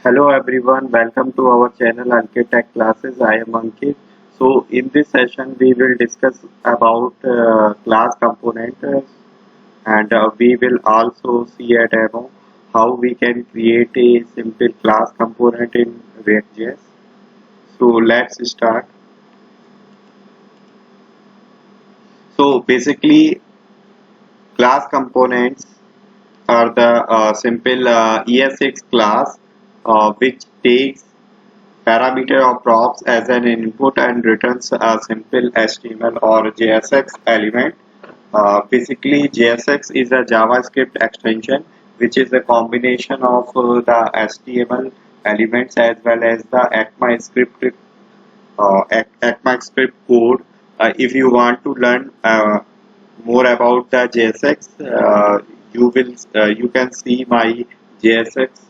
Hello everyone, welcome to our channel Architect Classes. I am Ankit. So in this session we will discuss about class component and we will also see a demo how we can create a simple class component in React.js. So let's start. So basically class components are the simple ES6 class which takes parameter or props as an input and returns a simple HTML or JSX element. Basically, JSX is a JavaScript extension which is a combination of the HTML elements as well as the ECMAScript code. If you want to learn more about the JSX, you can see my JSX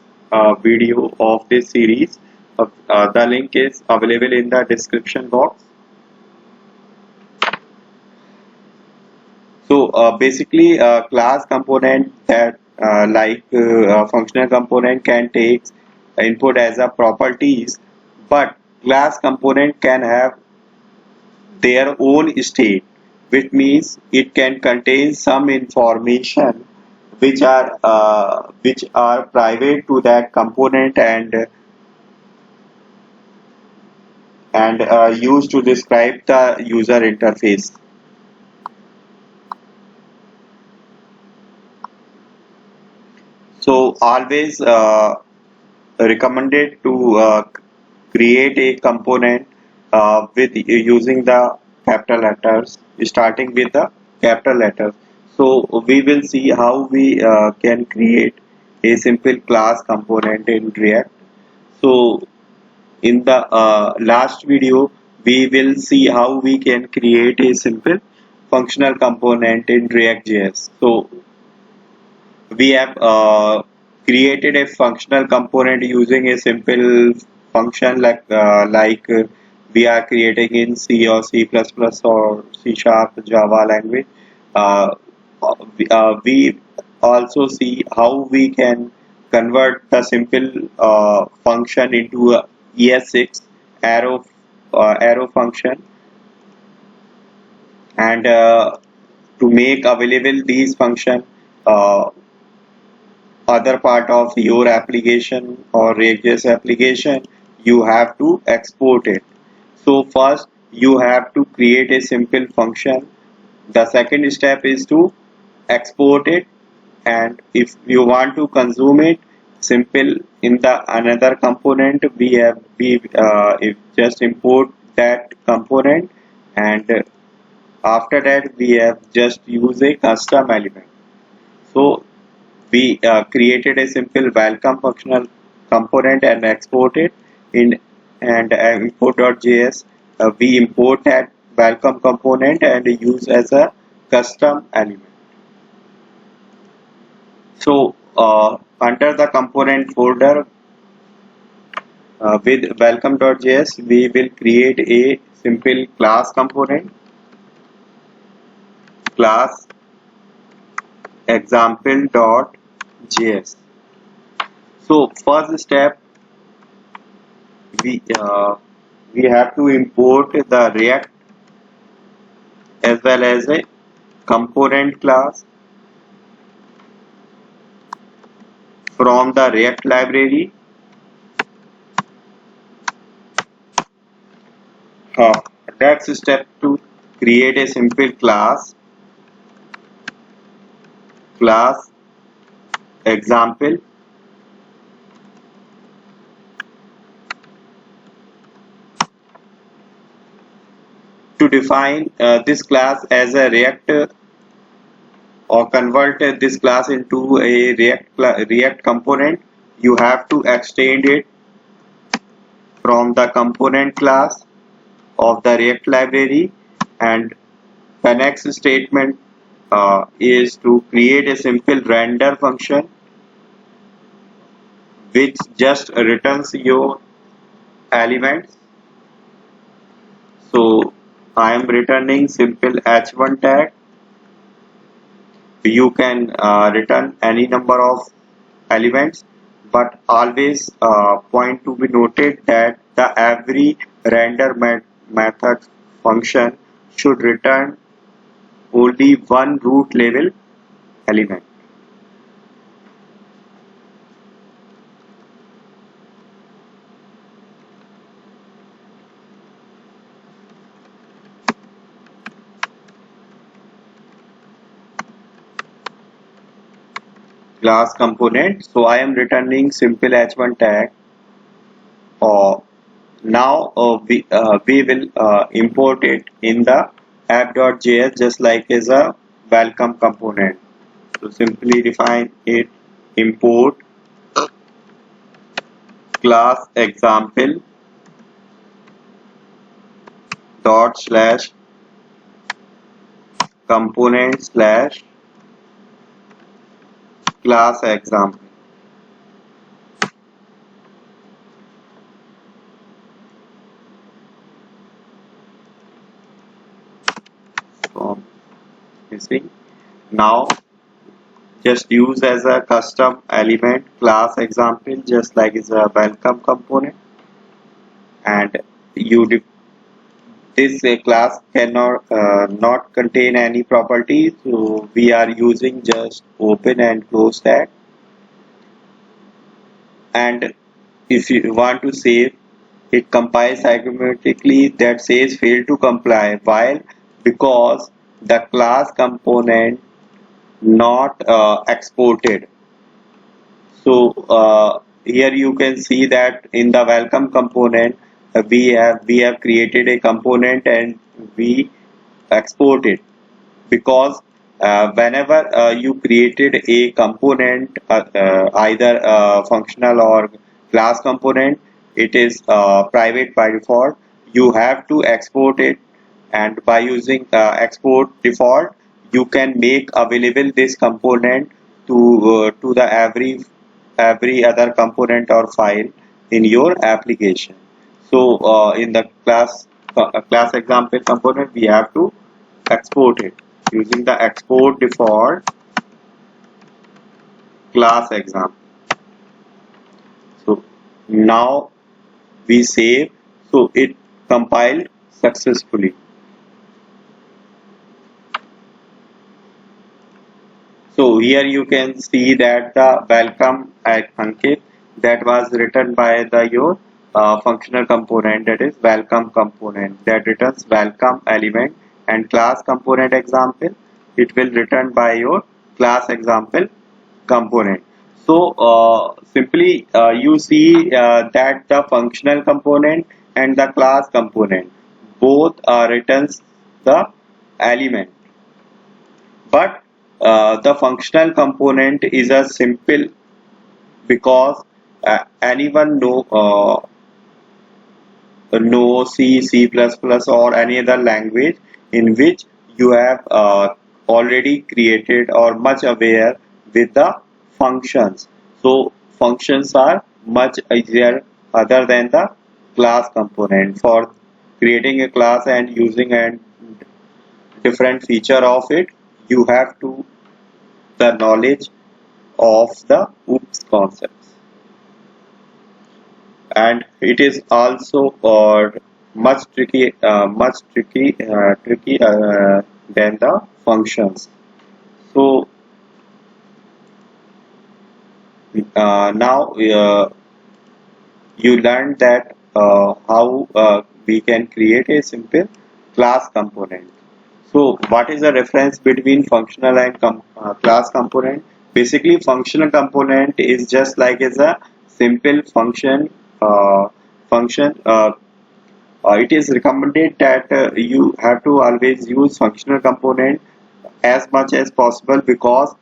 video of this series. The link is available in the description box. So basically, class component that functional component can take input as a properties, but class component can have their own state, which means it can contain some information which are private to that component and used to describe the user interface. So always recommended to create a component with using the capital letters, starting with the capital letters. So we will see how we can create a simple class component in React. So in the last video we will see how we can create a simple functional component in React.js. So we have created a functional component using a simple function like we are creating in C or C++ or C Sharp Java language. Uh, we also see how we can convert the simple function into a ES6 arrow function and to make available these function uh, other part of your application or React.js application, you have to export it. So first you have to create a simple function. The second step is to export it, and if you want to consume it simple in the another component, we just import that component, and after that we have just use a custom element. So we created a simple welcome functional component and export it in, and import.js. We import that welcome component and use as a custom element. So under the component folder with welcome.js, we will create a simple class component, class example.js. So first step, we uh, we have to import the React as well as a component class from the React library. Uh, that's step 2. Create a simple class example. To define this class as a React or convert this class into a React component, you have to extend it from the component class of the React library, and the next statement is to create a simple render function which just returns your elements. So I am returning simple h1 tag. You can return any number of elements. but always point to be noted that the every render method function should return only one root level element. Class component. So I am returning simple h1 tag. Now we will import it in the app.js just like as a welcome component. So simply define it, import class example dot slash component slash class example. So you see, now just use as a custom element class example just like is a welcome component, and this class cannot not contain any properties, so we are using just open and close tag. And if you want to save, it compiles automatically that says fail to comply, while because the class component not exported. So here you can see that in the welcome component we have created a component and we export it, because whenever you created a component, either functional or class component, it is private by default. You have to export it, and by using export default you can make available this component to the every other component or file in your application. So in the class example component we have to export it using the export default class example. So now we save, so it compiled successfully. So here you can see that the welcome at Ankit that was written by the your functional component, that is welcome component, that returns welcome element, and class component example it will return by your class example component. So simply you see that the functional component and the class component both returns the element, but the functional component is a simple, because anyone know C, C++ or any other language in which you have already created or much aware with the functions. So functions are much easier other than the class component. For creating a class and using a different feature of it, you have to the knowledge of the OOPS concepts, and it is also much tricky than the functions. So now you learned that how we can create a simple class component. So what is the reference between functional and class component? Basically functional component is just like as a simple uh, function. It is recommended that you have to always use functional component as much as possible, because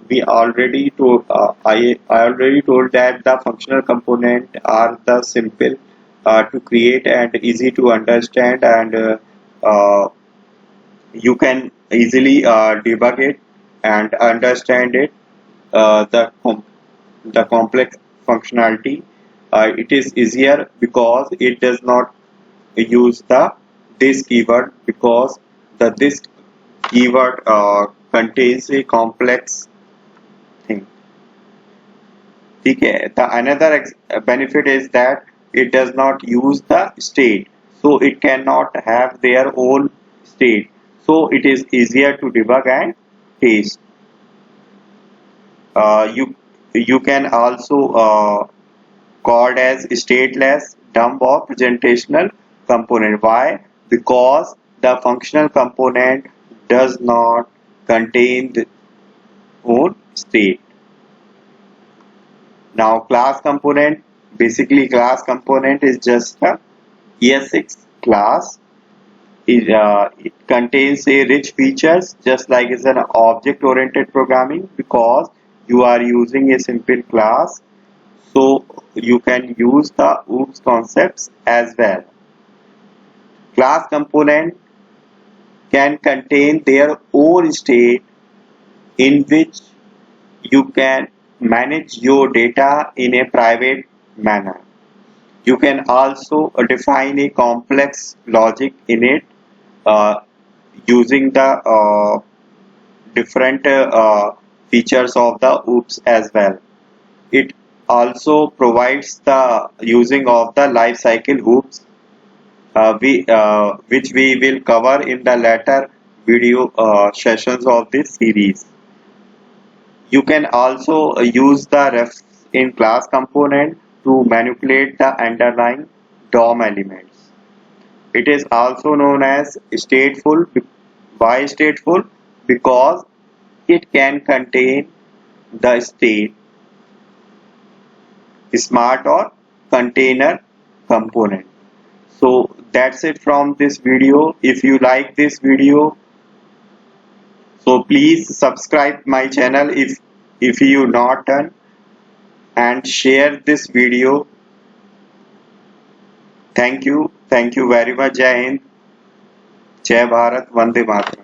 we already told I already told that the functional component are the simple to create and easy to understand, and uh, you can easily debug it and understand it. The complex functionality, it is easier because it does not use the this keyword, because the this keyword contains a complex thing. ठीक है. The another benefit is that it does not use the state, so it cannot have their own state, so it is easier to debug and test. You can also called as stateless, dumb or presentational component. Why? Because the functional component does not contain the own state. Now class component, basically class component is just a ES6 class. It contains a rich features just like it's an object oriented programming, because you are using a simple class, so you can use the OOPS concepts as well. Class component can contain their own state in which you can manage your data in a private manner. You can also define a complex logic in it uh, using the different features of the OOPS as well. It also provides the using of the lifecycle OOPS, which we will cover in the later video sessions of this series. You can also use the refs in class component to manipulate the underlying DOM elements. It is also known as stateful. Why stateful? Because it can contain the state, smart or container component. So that's it from this video. If you like this video, so please subscribe my channel if you not done, and share this video. Thank you very much. Jai Hind, Jai Bharat, Vande Mataram.